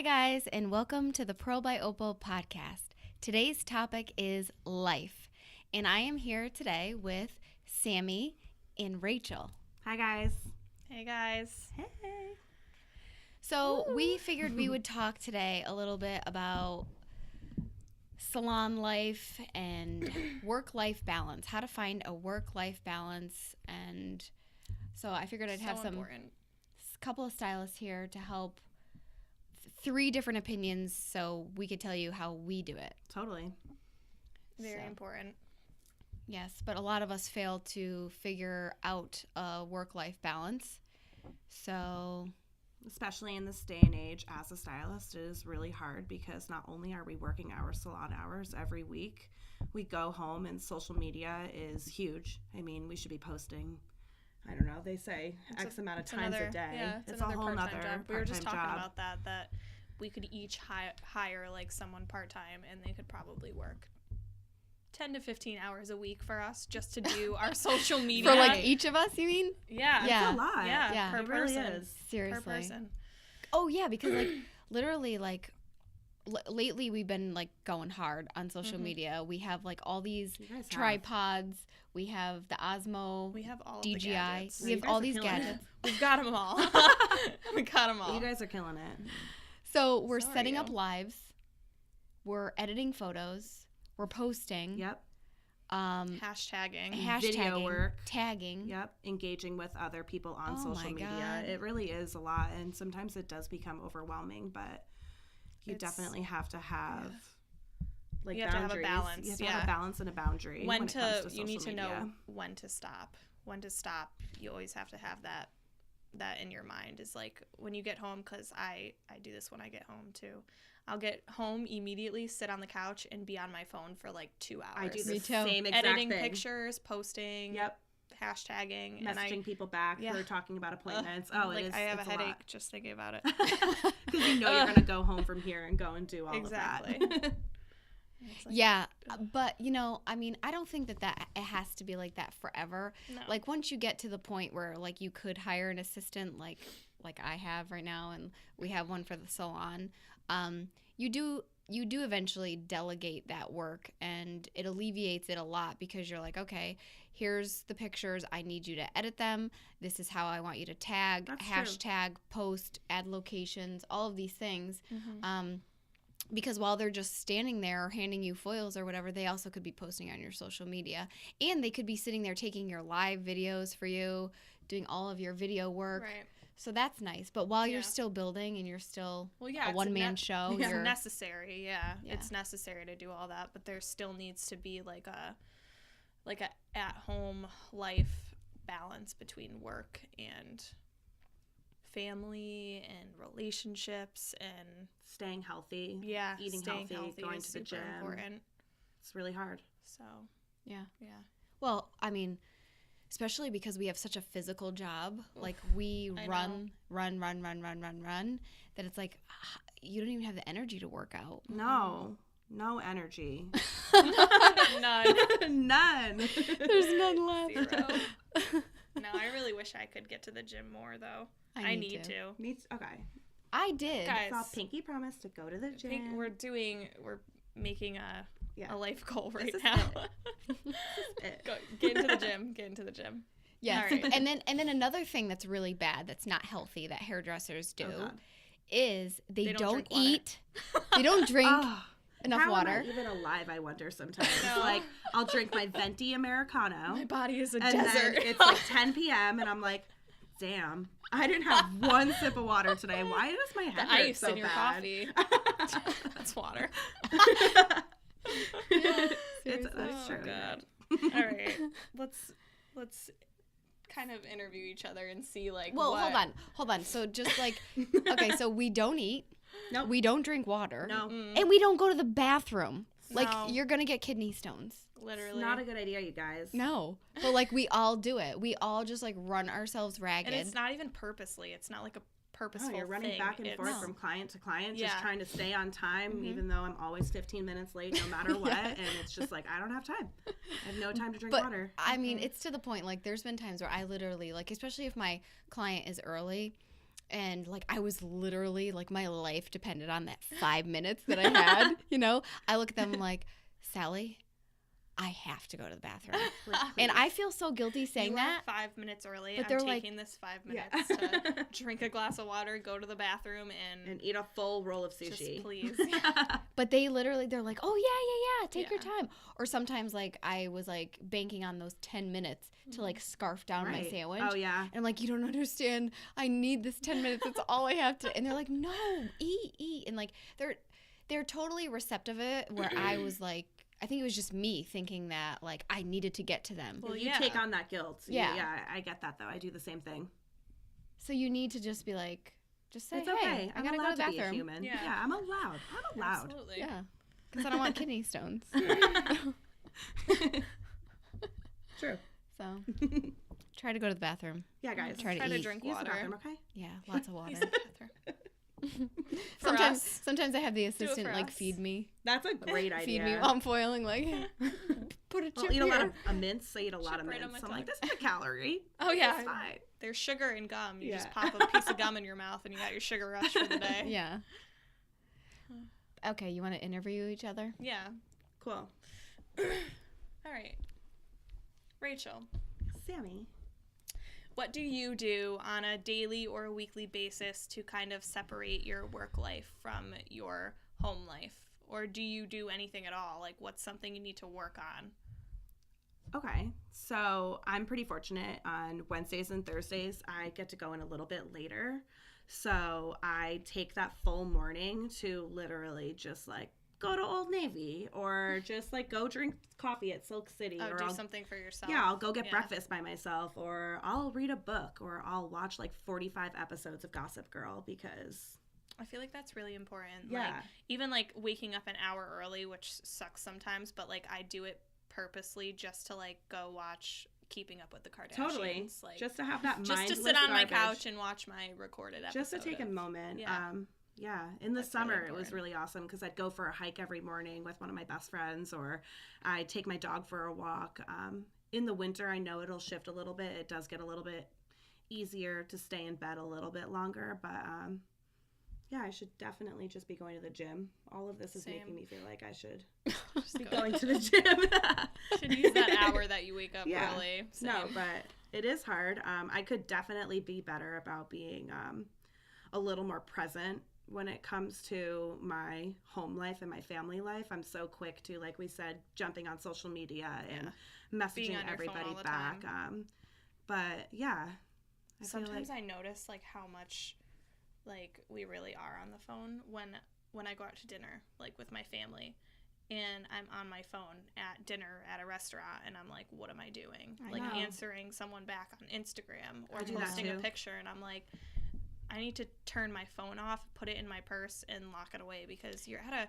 Hi guys, and welcome to the BY OPAL podcast. Today's topic is life, and I am here today with Sammy and Rachel. Hi guys. Hey guys. Hey. So we figured we would talk today a little bit about salon life and work-life balance, how to find a work-life balance. And so I figured I'd have couple of stylists here to help. 3 different opinions so we could tell you how we do it. Totally. Very important. Yes, but a lot of us fail to figure out a work-life balance. So, especially in this day and age as a stylist, it is really hard because not only are we working our salon hours every week, we go home and social media is huge. I mean, we should be posting, I don't know, they say X amount of times a day. Yeah, it's a whole nother job. We were just talking about that we could each hire like someone part-time and they could probably work 10 to 15 hours a week for us just to do our social media. For like each of us, you mean? Yeah. It's a lot. Yeah. Per person. Really is. Seriously. Per person. Oh, yeah, because like literally like lately we've been like going hard on social media. We have like all these tripods. We have the Osmo. We have all DJI. the gadgets. We have all these gadgets. We've got them all. We got them all. You guys are killing it. So we're setting up lives. We're editing photos. We're posting. Yep. Hashtagging. Video work. Tagging. Yep. Engaging with other people on social media. God. It really is a lot, and sometimes it does become overwhelming, but you definitely have to have like you have boundaries. To have a balance. You have to have a balance and a boundary. When it comes to you need to media. know when to stop. When to stop. You always have to have that in your mind. Is like when you get home, because I do this when I get home too. I'll get home immediately, sit on the couch, and be on my phone for like 2 hours. I do the same exact editing thing. Pictures, posting, hashtagging, messaging people back who are talking about appointments. I have a headache just thinking about it because you know you're gonna go home from here and go and do all of that. Yeah, but you know, I mean, I don't think that it has to be like that forever. No. Like once you get to the point where like you could hire an assistant, like I have right now, and we have one for the salon. You do eventually delegate that work, and it alleviates it a lot because you're like, okay, here's the pictures. I need you to edit them. This is how I want you to tag, That's hashtag, true. Post, add locations, all of these things. Mm-hmm. Because while they're just standing there or handing you foils or whatever, they also could be posting on your social media. And they could be sitting there taking your live videos for you, doing all of your video work. Right. So that's nice. But while you're still building and you're still a one-man show. It's necessary, It's necessary to do all that. But there still needs to be like a at-home life balance between work and family and relationships and staying healthy. Yeah, eating healthy, going to the gym. Important. It's really hard. So yeah. Well, I mean, especially because we have such a physical job, like we run, that it's like you don't even have the energy to work out. No energy. None. There's none left. 0. No, I really wish I could get to the gym more though. I need to. Okay. I did. Guys, I saw Pinky promise to go to the gym. We're making a life goal right this now. Get into the gym. Yes. Right. And then another thing that's really bad, that's not healthy, that hairdressers do, is they don't eat. They don't drink enough water. Am I even alive, I wonder sometimes. No. Like, I'll drink my venti Americano. My body is a and desert. Then it's like 10 p.m. and I'm like, damn, I didn't have one sip of water today. Why does my head hurt ice so in your bad? coffee. That's water. That's true. God. All right, let's kind of interview each other and see like. Well, hold on. So just like, okay, so we don't eat. Nope. We don't drink water. No. And we don't go to the bathroom. Like, No. you're going to get kidney stones. Literally. It's not a good idea, you guys. No. But, like, we all do it. We all just, like, run ourselves ragged. And it's not even purposely. It's not like a purposeful you're running thing. back and forth from client to client, just trying to stay on time, even though I'm always 15 minutes late no matter what. And it's just like, I don't have time. I have no time to drink water. I mean, it's to the point, like, there's been times where I literally, like, especially if my client is early, And like I was literally like my life depended on that 5 minutes that I had, you know. I look at them like, Sally, I have to go to the bathroom. And I feel so guilty saying you that. Are 5 minutes early. But I'm they're like- taking this 5 minutes to drink a glass of water, go to the bathroom, and eat a full roll of just sushi. please. But they're like, oh yeah, take your Yeah. time. Or sometimes like I was like banking on those 10 minutes to like scarf down my Right. sandwich. Oh, yeah. And I'm like, you don't understand. I need this 10 minutes. That's all I have to. And they're like, no, eat. And like they're totally receptive of it. Where I was like, I think it was just me thinking that like I needed to get to them. Well, You yeah. take on that guilt. Yeah. Yeah, I get that, though. I do the same thing. So you need to just be like, just say, It's hey, okay. I I'm gotta go to allowed the to be a bathroom. human. Yeah. Yeah, I'm allowed. Absolutely. Yeah, because I don't want kidney stones. True. So try to go to the bathroom. Yeah, guys. Try to Try to eat. drink Use the water. bathroom, okay? Yeah, lots of water. Use the bathroom. For sometimes, us. sometimes I have the it assistant for like us. feed me, That's a great idea. feed me while I'm foiling. Like, put a chip I'll eat a lot here. of mince. I eat a lot Chip of right on mince. my I'm like, tongue. this is a calorie. Oh yeah, It's fine. there's sugar and gum. You just Yeah. pop a piece of gum in your mouth, and you got your sugar rush for the day. Yeah. Okay, you want to interview each other? Yeah. Cool. All right. Rachel, Sammy. what do you do on a daily or weekly basis to kind of separate your work life from your home life? Or do you do anything at all? Like, what's something you need to work on? Okay, so I'm pretty fortunate. On Wednesdays and Thursdays, I get to go in a little bit later. So I take that full morning to literally just like go to Old Navy or just like go drink coffee at Silk City. Oh, or do I'll, something for yourself. yeah, I'll go get Yeah. breakfast by myself, or I'll read a book, or I'll watch like 45 episodes of Gossip Girl because I feel like that's really important. Yeah. Like, even like waking up an hour early, which sucks sometimes, but like I do it purposely just to like go watch Keeping Up with the Kardashians. totally Like, just to have that just mindless to sit on my garbage. couch and watch my recorded episode. Just to take a moment. Yeah. Yeah. In the That's really summer, it was important. really awesome because I'd go for a hike every morning with one of my best friends, or I'd take my dog for a walk. In the winter, I know it'll shift a little bit. It does get a little bit easier to stay in bed a little bit longer, but yeah, I should definitely just be going to the gym. All of this is Same. making me feel like I should Just be go. going to the gym. Should use that hour that you wake up Yeah. early. No, Same. but it is hard. I could definitely be better about being a little more present when it comes to my home life and my family life. I'm so quick to, like we said, jumping on social media and Being messaging on your phone everybody all the back. time. But yeah, I feel Sometimes like, I notice like how much like we really are on the phone when I go out to dinner like with my family, and I'm on my phone at dinner at a restaurant, and I'm like, what am I doing? I Like know. answering someone back on Instagram or I do that posting a too. picture, and I'm like, I need to turn my phone off, put it in my purse, and lock it away, because you're at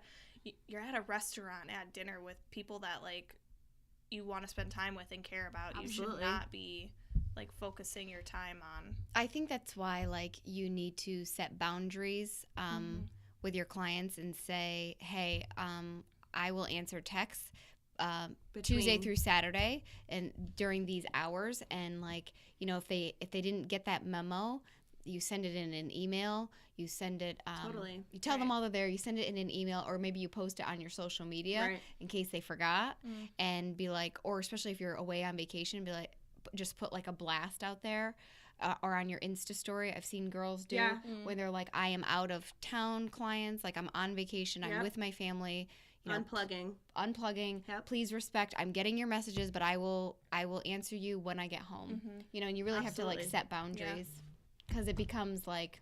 a restaurant at dinner with people that like you want to spend time with and care about. You should Absolutely. not be like focusing your time on. I think that's why like you need to set boundaries with your clients and say, hey, I will answer texts Tuesday Between- through Saturday and during these hours, and like, you know, if they didn't get that memo, you send it in an email, you send it Totally. you tell them Right. all they're there, you send it in an email, or maybe you post it on your social media Right. in case they forgot, Mm. and be like, or especially if you're away on vacation, be like, just put like a blast out there or on your Insta story. I've seen girls do Yeah. when they're like, I am out of town clients, like I'm on vacation, I'm Yep. with my family, you know, Unplugging. unplugging. Yep. Please respect. I'm getting your messages, but I will answer you when I get home. Mhm. You know, and you really have to like Absolutely. set boundaries, because it becomes like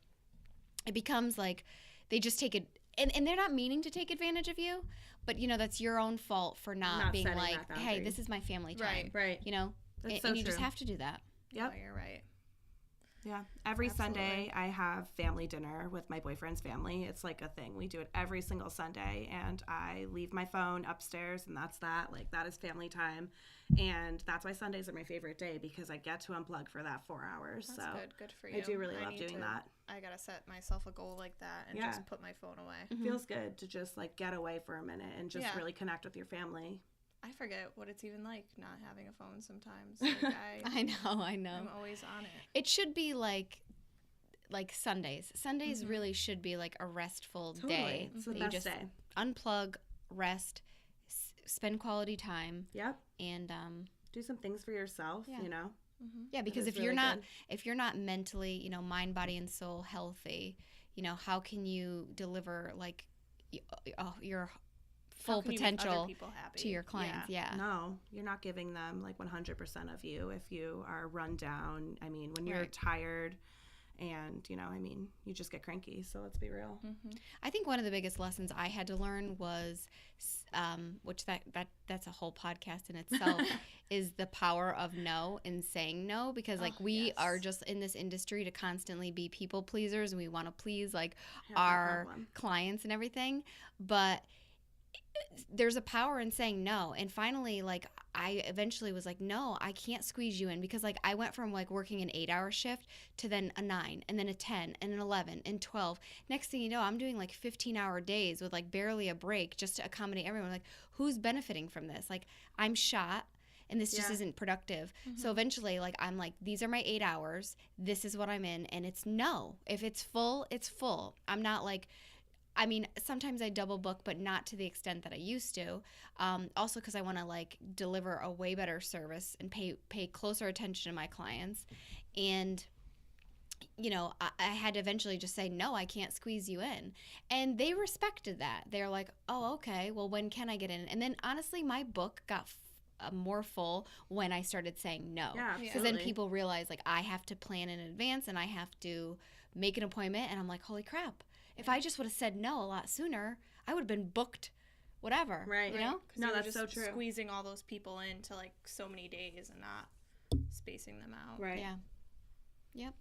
they just take it, and they're not meaning to take advantage of you, but you know that's your own fault for not Not being setting like, that hey, boundary. this is my family time. Right. You know, That's and so you just true. have to do that. Yep. No, you're right. Yeah. Every Absolutely. Sunday, I have family dinner with my boyfriend's family. It's like a thing. We do it every single Sunday, and I leave my phone upstairs, and that's that. Like, that is family time. And that's why Sundays are my favorite day, because I get to unplug for that 4 hours. That's so good. Good for you. I do really love need doing that. I gotta set myself a goal like that and Yeah. just put my phone away. It feels good to just like get away for a minute and just Yeah. really connect with your family. I forget what it's even like not having a phone sometimes. Like I know. I'm always on it. It should be like like Sundays. Sundays really should be like a restful Totally. day. It's the that best you just day. unplug, rest, spend quality time, Yep. and Do some things for yourself, Yeah. you know? yeah, because is if you're really not good. if you're not mentally, mind, body, and soul healthy, how can you deliver like your full How can you make other potential people happy? to your clients? Yeah. No, you're not giving them like 100% of you if you are run down. I mean, when you're Right. tired and, you just get cranky. So let's be real. I think one of the biggest lessons I had to learn was, which that's a whole podcast in itself, is the power of no and saying no, because like we are just in this industry to constantly be people pleasers and we want to please like Have no our problem. clients and everything, but there's a power in saying no. And finally, like I eventually was like, no, I can't squeeze you in, because like I went from like working an 8-hour shift to then a 9 and then a 10 and an 11 and 12. Next thing you know, I'm doing like 15-hour days with like barely a break just to accommodate everyone. Like, who's benefiting from this? Like, I'm shot and this just Yeah. isn't productive. So eventually, like, I'm like, these are my 8 hours. This is what I'm in. And it's no. If it's full, it's full. I'm not like, I mean, sometimes I double book, but not to the extent that I used to. Also, because I want to like deliver a way better service and pay closer attention to my clients. And I had to eventually just say, no, I can't squeeze you in. And they respected that. They're like, oh, okay, well, when can I get in? And then honestly, my book got more full when I started saying no. Yeah, Because absolutely. then people realize like I have to plan in advance and I have to make an appointment. And I'm like, holy crap. If I just would have said no a lot sooner, I would have been booked whatever. Right. You know? No, you were that's just so true. Squeezing all those people into like so many days and not spacing them out. Right. Yeah. Yep.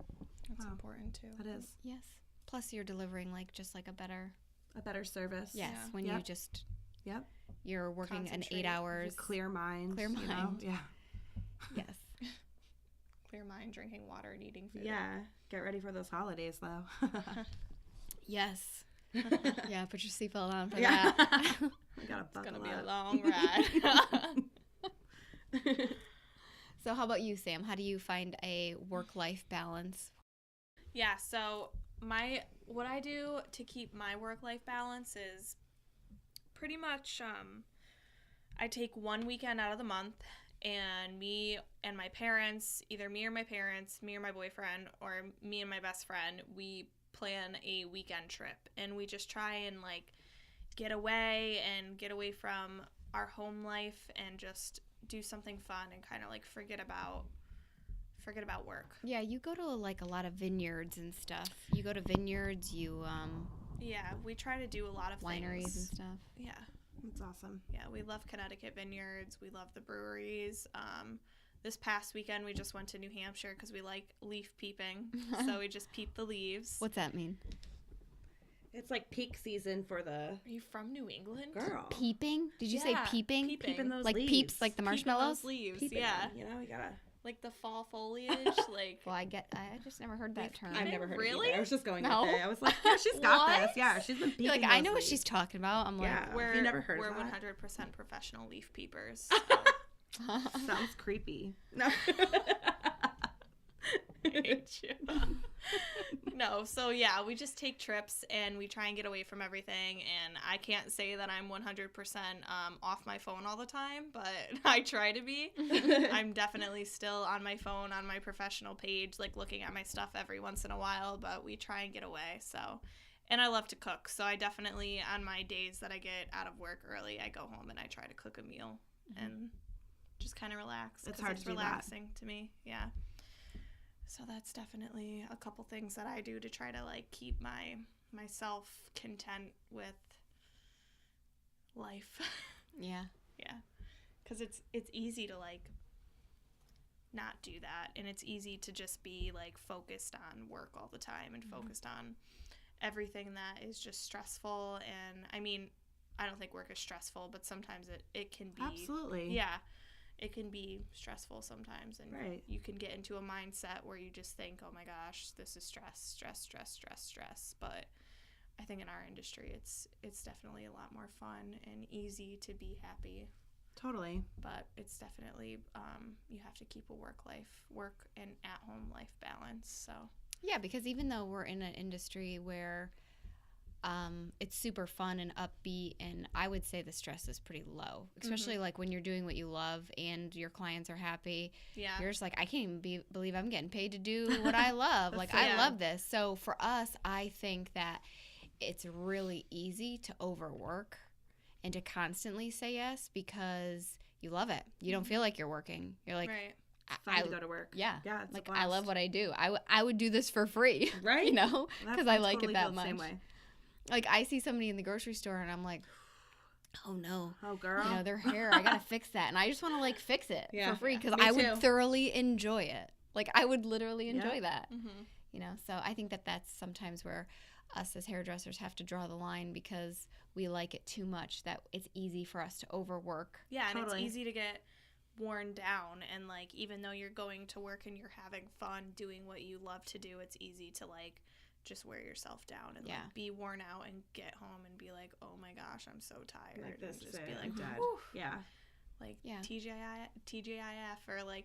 That's Wow. important too. That is Yes. Plus you're delivering like just like a better a better service. yes, Yeah. when you Yep. just Yep. you're working an Concentrate. 8 hours. Clear mind. Clear you know? mind. Yeah. Yes. Clear mind, drinking water, and eating food. Yeah. Get ready for those holidays, though. Yes. Yeah, put your seatbelt on for Yeah. that. We gotta It's buckle gonna be a up. long ride. So how about you, Sam? How do you find a work-life balance? Yeah, so what I do to keep my work-life balance is pretty much I take one weekend out of the month, and me and my parents, either me or my parents, me or my boyfriend, or me and my best friend, we plan a weekend trip, and we just try and like get away from our home life and just do something fun and kind of like forget about work. Yeah, you go to like a lot of vineyards and stuff. You go to vineyards, you Yeah, we try to do a lot of wineries and things. stuff. Yeah. That's awesome. Yeah, we love Connecticut vineyards. We love the breweries. This past weekend, we just went to New Hampshire because we like leaf peeping. So we just peep the leaves. What's that mean? It's like peak season for the Are you from New England? girl. Peeping? Did you say Yeah, peeping? peeping. Peeping those Like leaves. peeps, like the Peeping marshmallows? those leaves. Peeping Yeah. them, you know, you gotta. Like the fall foliage. Like, Well, I just never heard that Leaf term. peeping? I've never heard Really? it either. I was just going No. with it. I was like, yeah, she's got What? this. Yeah, she's been peeping. You're like, I those know what leaves. she's talking about. I'm like, Yeah. we're, Have you never heard of we're that? 100% professional leaf peepers. Sounds creepy. No. Hate you. No, so yeah, we just take trips and we try and get away from everything. And I can't say that I'm 100% off my phone all the time, but I try to be. I'm definitely still on my phone on my professional page, like looking at my stuff every once in a while, but we try and get away. So, and I love to cook. So I definitely, on my days that I get out of work early, I go home and I try to cook a meal and just kind of relax. It's 'cause hard to do that. relaxing to me. Yeah. So that's definitely a couple things that I do to try to like keep myself content with life. yeah. Yeah. Cuz it's easy to like not do that, and it's easy to just be like focused on work all the time and focused on everything that is just stressful. And I mean, I don't think work is stressful, but sometimes it can be. Absolutely. Yeah. It can be stressful sometimes, and Right. you can get into a mindset where you just think, oh my gosh, this is stress. But I think in our industry, it's definitely a lot more fun and easy to be happy. Totally. But it's definitely, you have to keep a work and at-home life balance. So Yeah, because even though we're in an industry where it's super fun and upbeat, and I would say the stress is pretty low, especially like when you're doing what you love and your clients are happy. Yeah. You're just like, I can't even believe I'm getting paid to do what I love. Like, I love this. So for us, I think that it's really easy to overwork and to constantly say yes because you love it. You don't feel like you're working. You're like, right. It's fun to go to work. Yeah. Yeah, it's like, a blast. I love what I do. I would do this for free. Right? You know? Because I like totally it that feel the much. same way. Like, I see somebody in the grocery store and I'm like, oh no. Oh, girl. You know, their hair, I gotta fix that. And I just want to like fix it for free because Me I too. would thoroughly enjoy it. Like, I would literally enjoy that. Mm-hmm. You know, so I think that that's sometimes where us as hairdressers have to draw the line because we like it too much that it's easy for us to overwork. Yeah, and Totally. it's easy to get worn down, and like even though you're going to work and you're having fun doing what you love to do, it's easy to like just wear yourself down and like be worn out and get home and be like, oh my gosh, I'm so tired. Like, this and is just it. be I'm like, dead. whew. Yeah. Like Yeah. TGIF or like,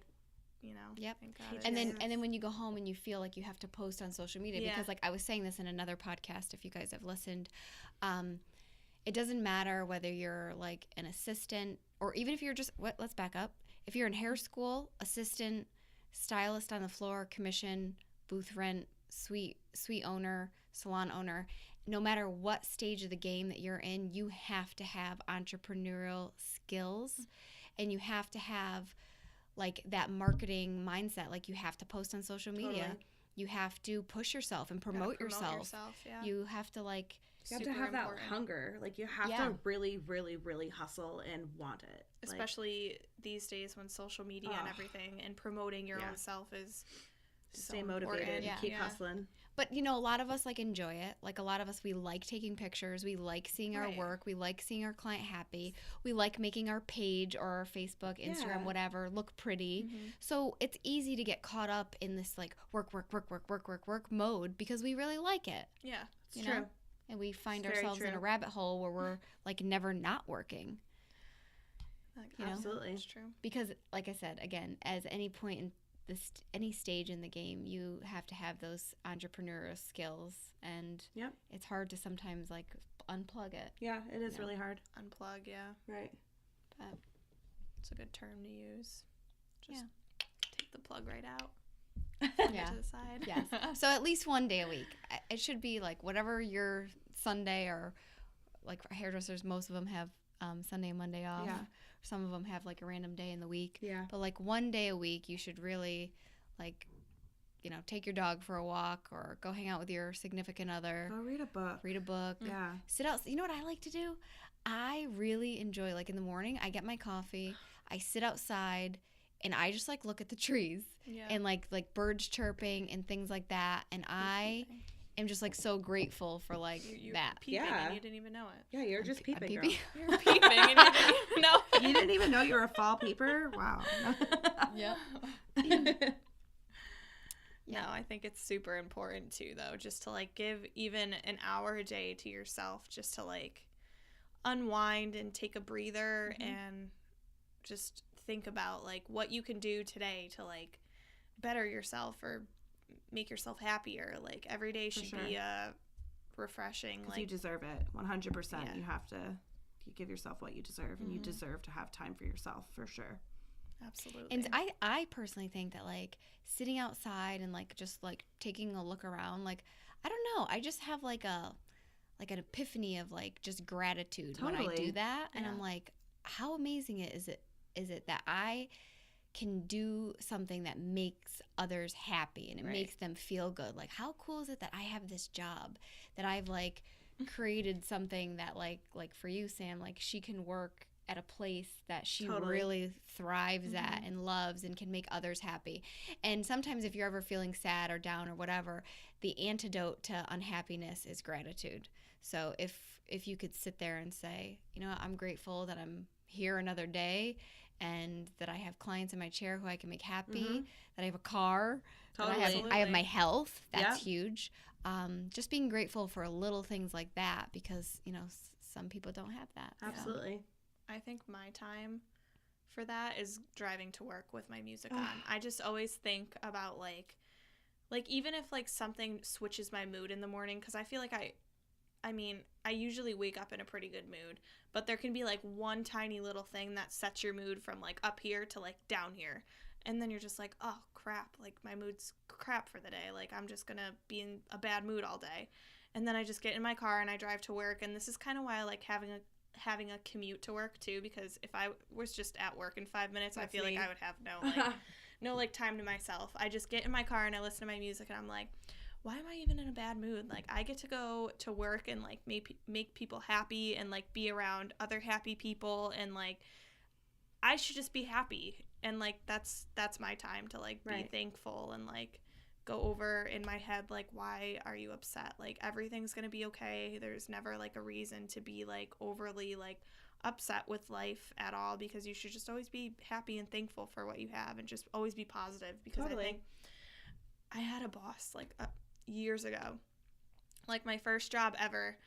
you know. Yep. Thank God And it's- then when you go home and you feel like you have to post on social media Yeah. because like I was saying this in another podcast, if you guys have listened, it doesn't matter whether you're like an assistant or even if you're just let's back up. If you're in hair school, assistant, stylist on the floor, commission, booth rent, suite owner, salon owner, no matter what stage of the game that you're in, you have to have entrepreneurial skills and you have to have like that marketing mindset. Like you have to post on social media. Totally. You have to push yourself and promote yourself. Yeah. You have to like You have to Super have that important. hunger. Like, you have Yeah. to really, really, really hustle and want it. Like, Especially these days when social media and Ugh. everything and promoting your Yeah. own self is stay so motivated important. and keep hustling. But, you know, a lot of us, like, enjoy it. Like, a lot of us, we like taking pictures. We like seeing our Right. work. We like seeing our client happy. We like making our page or our Facebook, Instagram, Yeah. whatever, look pretty. Mm-hmm. So it's easy to get caught up in this, like, work mode because we really like it. Yeah. It's You true. know? And we find It's very ourselves in a true. rabbit hole where we're, like, never not working. Like, You know? Absolutely. It's true. Because, like I said, again, as any point in any stage in the game, you have to have those entrepreneurial skills, and Yep. it's hard to sometimes like unplug it. Yeah, it is Yeah. really hard. Unplug, yeah. Right. But It's a good term to use. Just Yeah. take the plug right out. Yeah. To the side. yes, so at least one day a week. It should be like whatever your Sunday or like for hairdressers, most of them have Sunday and Monday off. Yeah. Some of them have like a random day in the week. Yeah. But like one day a week, you should really like, you know, take your dog for a walk or go hang out with your significant other. Go read a book. Read a book. Yeah. Sit out. You know what I like to do? I really enjoy, like in the morning, I get my coffee, I sit outside, and I just like look at the trees Yeah. and like birds chirping and things like that. And I am just like so grateful for like You're that. peeping Yeah. and you didn't even know it. Yeah, you're just I'm peeping, girl. peeping. You're peeping and you didn't even know it. You didn't even know you were a fall peeper? Wow. Yep. No, I think it's super important too, though, just to like give even an hour a day to yourself just to like unwind and take a breather and just think about like what you can do today to like better yourself or make yourself happier. Like every day should be refreshing. Because Like you deserve it. 100%. Yeah. You have to give yourself what you deserve, and you deserve to have time for yourself, for sure. absolutely. And I personally think that like sitting outside and like just like taking a look around, like I don't know, I just have like an epiphany of like just gratitude when I Totally. do that, and Yeah. I'm like, how amazing is it that I can do something that makes others happy and it Right. makes them feel good. Like how cool is it that I have this job, that I've like created something that like for you, Sam, like she can work at a place that she Totally. really thrives at and loves and can make others happy. And sometimes if you're ever feeling sad or down or whatever, the antidote to unhappiness is gratitude. So if you could sit there and say, you know, I'm grateful that I'm here another day and that I have clients in my chair who I can make happy, that I have a car, that I have Totally. my health, that's Yep. huge. Just being grateful for little things like that, because, you know, some people don't have that. So. Absolutely. I think my time for that is driving to work with my music on. I just always think about like like, even if, like, something switches my mood in the morning, because I feel like I mean, I usually wake up in a pretty good mood, but there can be, like, one tiny little thing that sets your mood from, like, up here to, like, down here. And then you're just like, oh, crap. Like, my mood's crap for the day. Like, I'm just going to be in a bad mood all day. And then I just get in my car and I drive to work. And this is kind of why I like having a commute to work, too, because if I was just at work in 5 minutes, I feel like I would have no time to myself. I just get in my car and I listen to my music and I'm like, why am I even in a bad mood? Like, I get to go to work and, like, make people happy and, like, be around other happy people, and, like, I should just be happy. And, like, that's my time to, like, be thankful and, like, go over in my head, like, why are you upset? Like, everything's gonna be okay. There's never, like, a reason to be, like, overly, like, upset with life at all, because you should just always be happy and thankful for what you have and just always be positive, because I think I had a boss, like, years ago, like, my first job ever,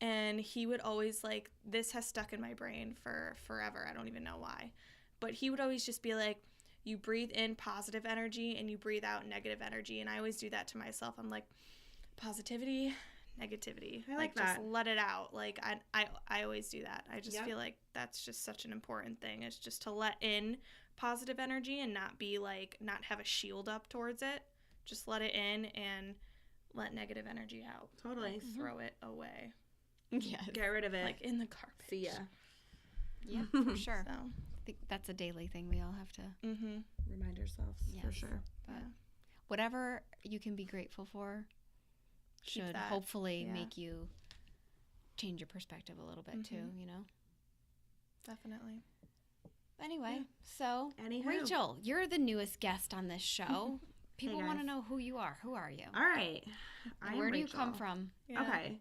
and he would always, like, this has stuck in my brain for forever. I don't even know why, but he would always just be like, you breathe in positive energy and you breathe out negative energy. And I always do that to myself. I'm like, positivity, negativity. I like that. Just let it out. Like, I always do that. I just feel like that's just such an important thing. It's just to let in positive energy and not be like, not have a shield up towards it. Just let it in and let negative energy out. Totally. Like, throw it away. Yeah. Get rid of it. Like, in the garbage. See ya. Yeah, for sure. So, I think that's a daily thing we all have to remind ourselves, for sure. But whatever you can be grateful for should hopefully make you change your perspective a little bit too, you know? Definitely. Anyway, so Anywho. Rachel, you're the newest guest on this show. People want to know who you are. Who are you? All right. Where do you come from? Yeah. Okay.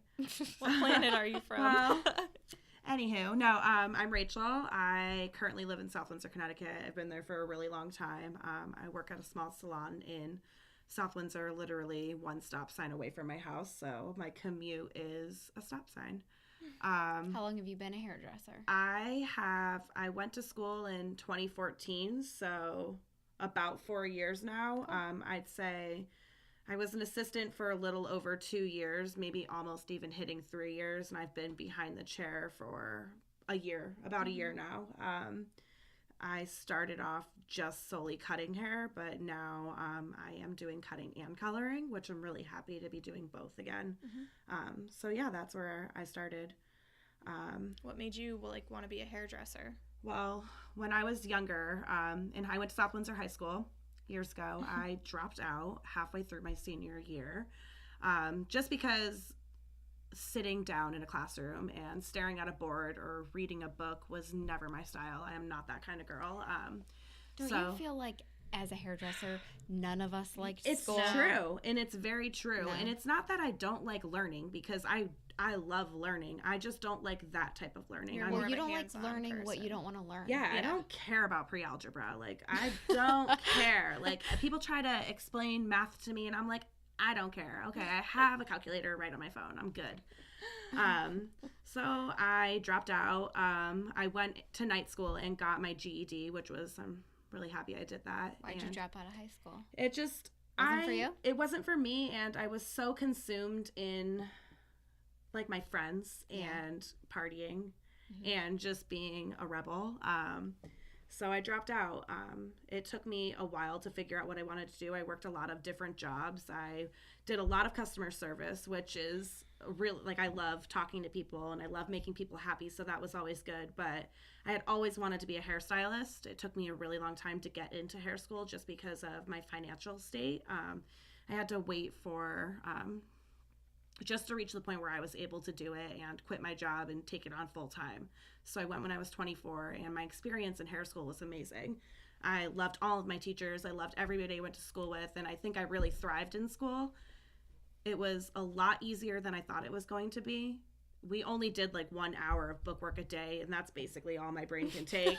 What planet are you from? Well, anywho, no, I'm Rachel. I currently live in South Windsor, Connecticut. I've been there for a really long time. I work at a small salon in South Windsor, literally one stop sign away from my house. So my commute is a stop sign. How long have you been a hairdresser? I went to school in 2014, so about 4 years now. I'd say I was an assistant for a little over 2 years, maybe almost even hitting 3 years, and I've been behind the chair for about a year now. I started off just solely cutting hair, but now I am doing cutting and coloring, which I'm really happy to be doing both again. So yeah, that's where I started. What made you want to be a hairdresser? Well, when I was younger, and I went to South Windsor High School years ago, I dropped out halfway through my senior year, just because sitting down in a classroom and staring at a board or reading a book was never my style. I am not that kind of girl. Don't you feel like as a hairdresser, none of us liked school? It's true, and it's very true. No. And it's not that I don't like learning, because I love learning. I just don't like that type of learning. Well, you don't like learning what you don't want to learn. Yeah, I don't care about pre-algebra. Like, I don't care. Like, people try to explain math to me, and I'm like, I don't care. Okay, I have a calculator right on my phone. I'm good. So I dropped out. I went to night school and got my GED, which was, I'm really happy I did that. Why'd you drop out of high school? It just wasn't for you? It wasn't for me, and I was so consumed in like my friends and partying and just being a rebel. So I dropped out. It took me a while to figure out what I wanted to do. I worked a lot of different jobs. I did a lot of customer service, which is really, like, I love talking to people and I love making people happy. So that was always good. But I had always wanted to be a hairstylist. It took me a really long time to get into hair school just because of my financial state. I had to wait for just to reach the point where I was able to do it and quit my job and take it on full time. So I went when I was 24, and my experience in hair school was amazing. I loved all of my teachers. I loved everybody I went to school with, and I think I really thrived in school. It was a lot easier than I thought it was going to be. We only did like 1 hour of bookwork a day, and that's basically all my brain can take.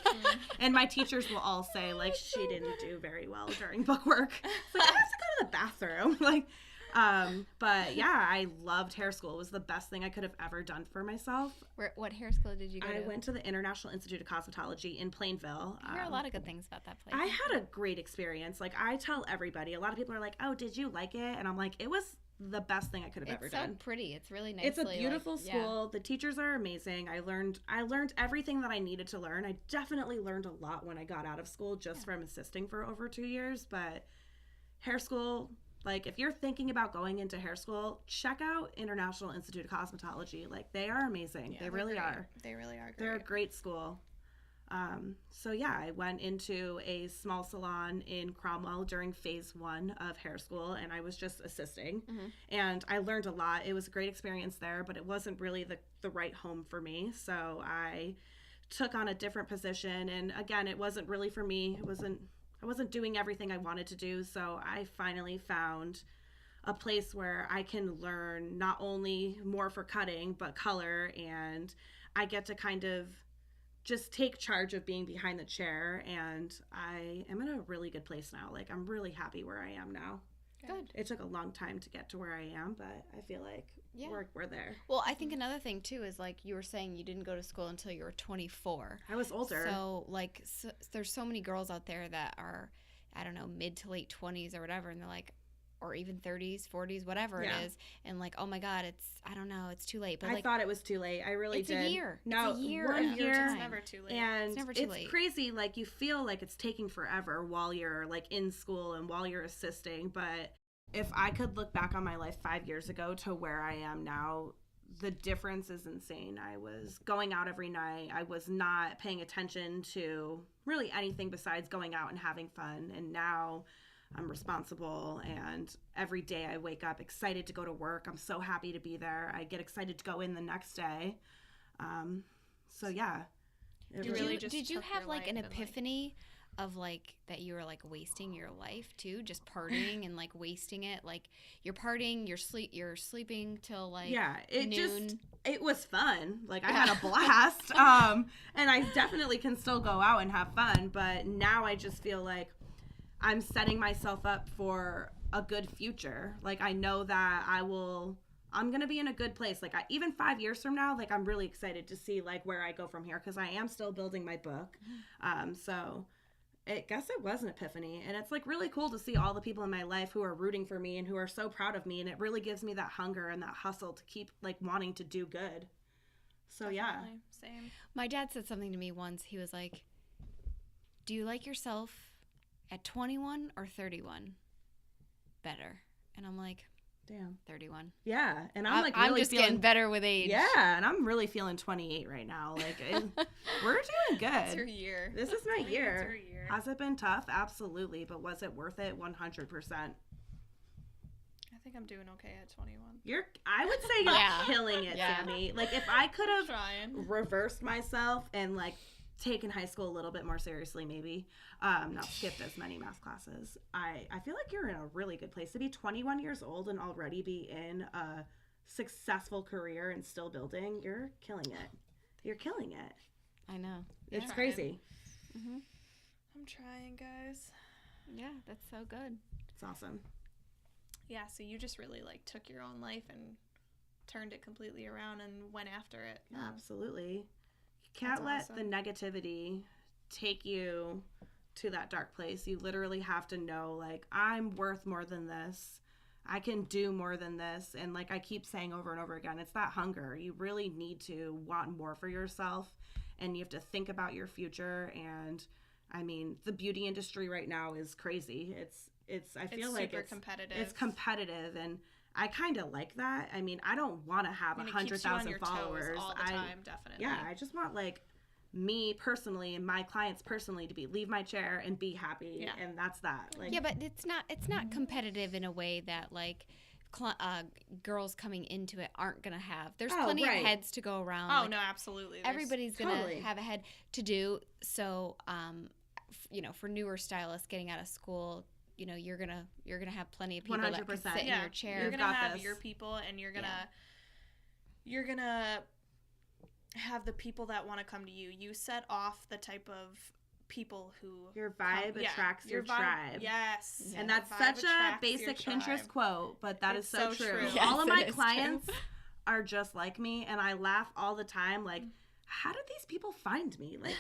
And my teachers will all say, like, she didn't do very well during bookwork. It's like, I have to go to the bathroom. Like, But yeah, I loved hair school. It was the best thing I could have ever done for myself. What hair school did you go to? I went to the International Institute of Cosmetology in Plainville. I hear a lot of good things about that place. I had a great experience. Like, I tell everybody, a lot of people are like, oh, did you like it? And I'm like, it was the best thing I could have ever done. It's so pretty. It's really nice. It's a beautiful school. The teachers are amazing. I learned everything that I needed to learn. I definitely learned a lot when I got out of school just from assisting for over 2 years. But hair school, like, if you're thinking about going into hair school, check out International Institute of Cosmetology. Like, they are amazing. Yeah, they really are. They really are great. They're a great school. So yeah, I went into a small salon in Cromwell during phase 1 of hair school, and I was just assisting. And I learned a lot. It was a great experience there, but it wasn't really the right home for me. So I took on a different position, and again, it wasn't really for me. I wasn't doing everything I wanted to do. So I finally found a place where I can learn not only more for cutting, but color, and I get to kind of just take charge of being behind the chair, and I am in a really good place now. Like, I'm really happy where I am now. Good. It took a long time to get to where I am, but I feel like we're there. Well, I think another thing too is, like you were saying, you didn't go to school until you were 24. I was older. So like there's so many girls out there that are, I don't know, mid to late 20s or whatever, and they're like, or even 30s, 40s, whatever it is, and like, oh my God, I don't know, it's too late. But I like, thought it was too late. I really it's did. a year. No, it's a year. 1 year. It's never too late. And it's never too late. Crazy. Like, you feel like it's taking forever while you're like in school and while you're assisting. But if I could look back on my life 5 years ago to where I am now, the difference is insane. I was going out every night. I was not paying attention to really anything besides going out and having fun. And now I'm responsible, and every day I wake up excited to go to work. I'm so happy to be there. I get excited to go in the next day. So yeah. Did you have like an epiphany of like that you were like wasting your life too, just partying and like wasting it? Like, you're partying, you're sleeping till like noon. It was fun. Like, I had a blast. And I definitely can still go out and have fun, but now I just feel like I'm setting myself up for a good future. Like, I know that I'm going to be in a good place. Like, even 5 years from now, like, I'm really excited to see like where I go from here, because I am still building my book. So I guess it was an epiphany, and it's like really cool to see all the people in my life who are rooting for me and who are so proud of me. And it really gives me that hunger and that hustle to keep like wanting to do good. So Definitely. Yeah. Same. My dad said something to me once. He was like, do you like yourself at 21 or 31 better? And I'm like, damn, 31. Yeah, and I'm like, really I'm just getting better with age. Yeah, and I'm really feeling 28 right now. Like, we're doing good. It's your year. This is my year. It's your year. Has it been tough? Absolutely, but was it worth it? 100%. I think I'm doing okay at 21. I would say you're killing it, Yeah. Sammy. Like, if I could have Trying. reversed myself and like taken high school a little bit more seriously, maybe not skipped as many math classes, I feel like you're in a really good place to be 21 years old and already be in a successful career and still building. You're killing it. I know. It's Yeah. crazy. Mm-hmm. I'm trying, guys. Yeah, that's so good. It's awesome. Yeah, so you just really like took your own life and turned it completely around and went after it. Absolutely. You can't let awesome. the negativity take you to that dark place. You literally have to know, like, I'm worth more than this. I can do more than this. And like I keep saying over and over again, it's that hunger. You really need to want more for yourself, and you have to think about your future. And I mean, the beauty industry right now is crazy. I feel like super competitive. It's competitive, and I kind of like that. I mean, I don't want to have 100,000 followers all the time, definitely. Yeah, I just want like me personally and my clients personally to leave my chair and be happy, and that's that. Like, yeah, but it's not competitive in a way that like girls coming into it aren't gonna have. There's plenty of heads to go around. Oh like, no, absolutely. Everybody's gonna have a head to do. So, for newer stylists getting out of school, you're gonna have plenty of people 100%. That can sit in your chair. You're gonna have your people, and you're gonna have the people that want to come to you. You set off the type of people who your vibe attracts your vibe, tribe. Yes. Yeah. And that's Your vibe such a attracts your basic tribe. Pinterest quote, but that It's is so so true. true. Yes, All of it my is clients true. are just like me, and I laugh all the time. Like, how did these people find me? Like,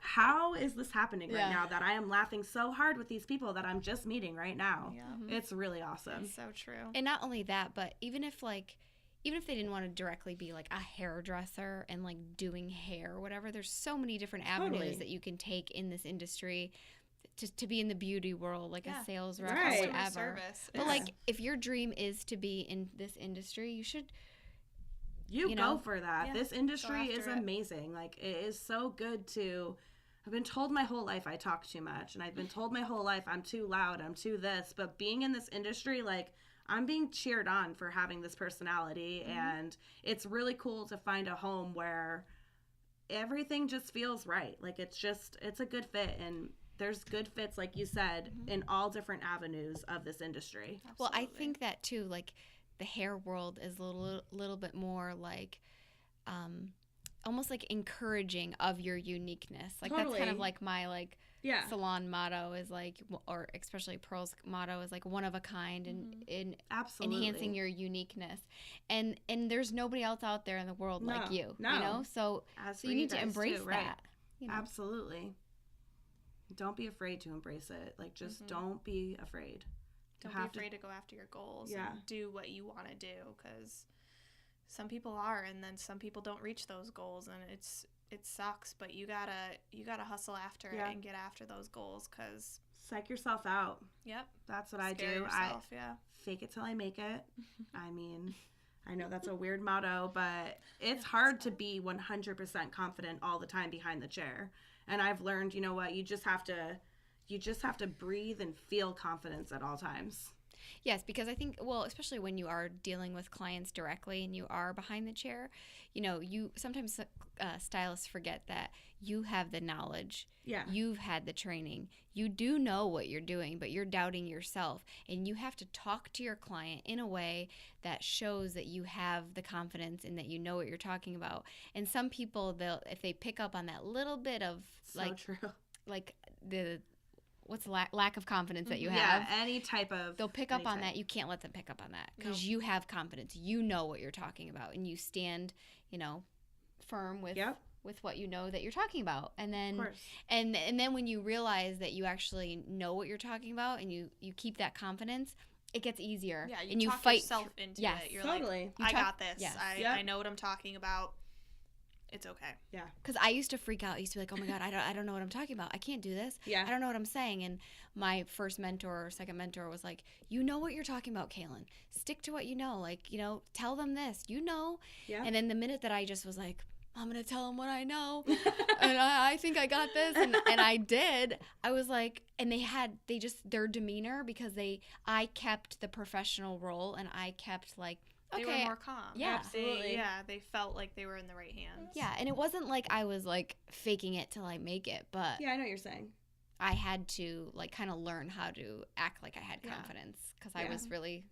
how is this happening right Yeah. now that I am laughing so hard with these people that I'm just meeting right now? Yeah. It's really awesome. It's so true. And not only that, but even if they didn't want to directly be like a hairdresser and like doing hair or whatever, there's so many different avenues Totally. that you can take in this industry to be in the beauty world, like Yeah. a sales rep Right. or Customer whatever. service. But Yeah. like, if your dream is to be in this industry, you should. You You go know? for that. Yeah, This industry go is after it. amazing. Like, it is so good to. I've been told my whole life I talk too much, and I've been told my whole life I'm too loud, I'm too this. But being in this industry, like, I'm being cheered on for having this personality, and it's really cool to find a home where everything just feels right. Like, it's a good fit, and there's good fits, like you said, in all different avenues of this industry. Well, I Absolutely. think that too. Like, the hair world is a little bit more like, almost like encouraging of your uniqueness. Like that's kind Totally. of like my like Yeah. salon motto is like, or especially Pearl's motto is like one of a kind and in Absolutely. enhancing your uniqueness. And there's nobody else out there in the world No, like you. no. You know, so As so for you need to guys, embrace too, right? that. You know? Absolutely. Don't be afraid to embrace it. Like, just don't be afraid. You Don't be have to- afraid to go after your goals Yeah. and do what you want to do, because some people are, and then some people don't reach those goals, and it sucks. But you gotta hustle after Yeah. it and get after those goals, because Psych yourself out. yep, That's what I scare do. yourself, I yeah. fake it till I make it. I mean, I know that's a weird motto, but it's hard to be 100% confident all the time behind the chair. And I've learned, you know what, you just have to breathe and feel confidence at all times. Yes, because I think, well, especially when you are dealing with clients directly and you are behind the chair, you know, you sometimes stylists forget that you have the knowledge. Yeah. You've had the training. You do know what you're doing, but you're doubting yourself. And you have to talk to your client in a way that shows that you have the confidence and that you know what you're talking about. And some people, if they pick up on that little bit of So true. like the what's lack of confidence that you Yeah, have, any type of. they'll pick up any on type. that. You can't let them pick up on that because Nope. you have confidence. You know what you're talking about, and you stand, you know, firm with Yep. with what you know that you're talking about. And Of then course. and then when you realize that you actually know what you're talking about and you keep that confidence, it gets easier. Yeah, you and you talk fight yourself into yes. it. You're Totally. like, I talk- got this. yes. Yep. I know what I'm talking about. It's okay. Yeah. Because I used to freak out. I used to be like, oh my God, I don't know what I'm talking about. I can't do this. Yeah. I don't know what I'm saying. And my first mentor or second mentor was like, you know what you're talking about, Kaylin. Stick to what you know. Like, you know, tell them this, you know. Yeah. And then the minute that I just was like, I'm going to tell them what I know. And I think I got this. And I did. I was like, and their demeanor, because I kept the professional role and I kept like, They okay. were more calm. Yeah. Absolutely. They felt like they were in the right hands. Yeah. And it wasn't like I was like faking it till I make it, but Yeah, I know what you're saying. I had to like kind of learn how to act like I had Yeah. confidence because I Yeah. was really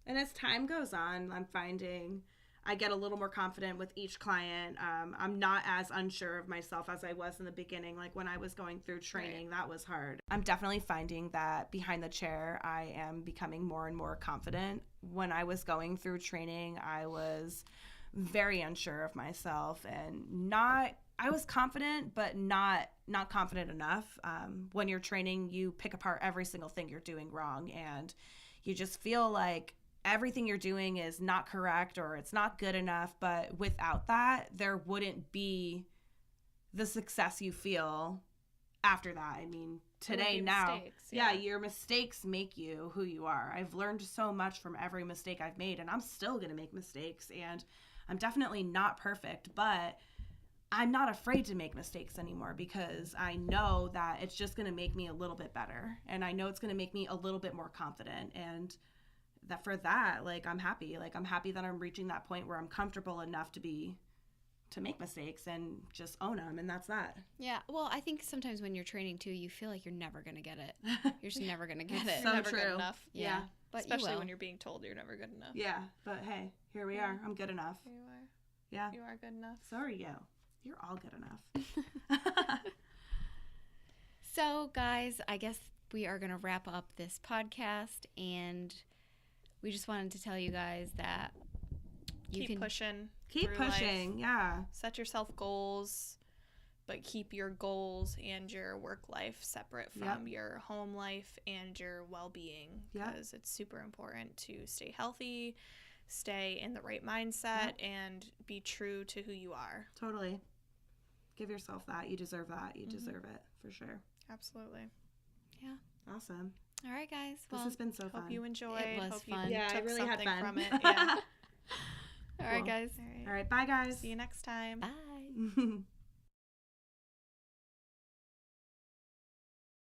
And as time goes on, I'm finding I get a little more confident with each client. I'm not as unsure of myself as I was in the beginning. Like when I was going through training, that was hard. I'm definitely finding that behind the chair, I am becoming more and more confident. When I was going through training, I was very unsure of myself and I was confident, but not confident enough. When you're training, you pick apart every single thing you're doing wrong, and you just feel like everything you're doing is not correct or it's not good enough. But without that, there wouldn't be the success you feel after that. I mean, today be now, mistakes, yeah, yeah. your mistakes make you who you are. I've learned so much from every mistake I've made, and I'm still going to make mistakes, and I'm definitely not perfect, but I'm not afraid to make mistakes anymore because I know that it's just going to make me a little bit better, and I know it's going to make me a little bit more confident, and that for that, like, I'm happy. Like, I'm happy that I'm reaching that point where I'm comfortable enough to make mistakes and just own them, and that's that. yeah. Well, I think sometimes when you're training too, you feel like you're never gonna get it. You're just never gonna get it. So never true. good enough. Yeah. But Especially you will. when you're being told you're never good enough. Yeah, but hey, here we are. I'm good enough. You are. Yeah. You are good enough. So are you. You're all good enough. So, guys, I guess we are going to wrap up this podcast, and we just wanted to tell you guys that you Keep pushing. Keep through pushing. life. Yeah. Set yourself goals, but keep your goals and your work life separate from your home life and your well-being, because it's super important to stay healthy, stay in the right mindset, and be true to who you are. Totally. Give yourself that. You deserve that. You deserve it, for sure. Absolutely. Yeah. Awesome. All right, guys. This has been so fun. Hope you enjoyed. It was hope fun. You Yeah, I took really had something fun. from it. Yeah. All right, guys. All right. All right. Bye, guys. See you next time. Bye.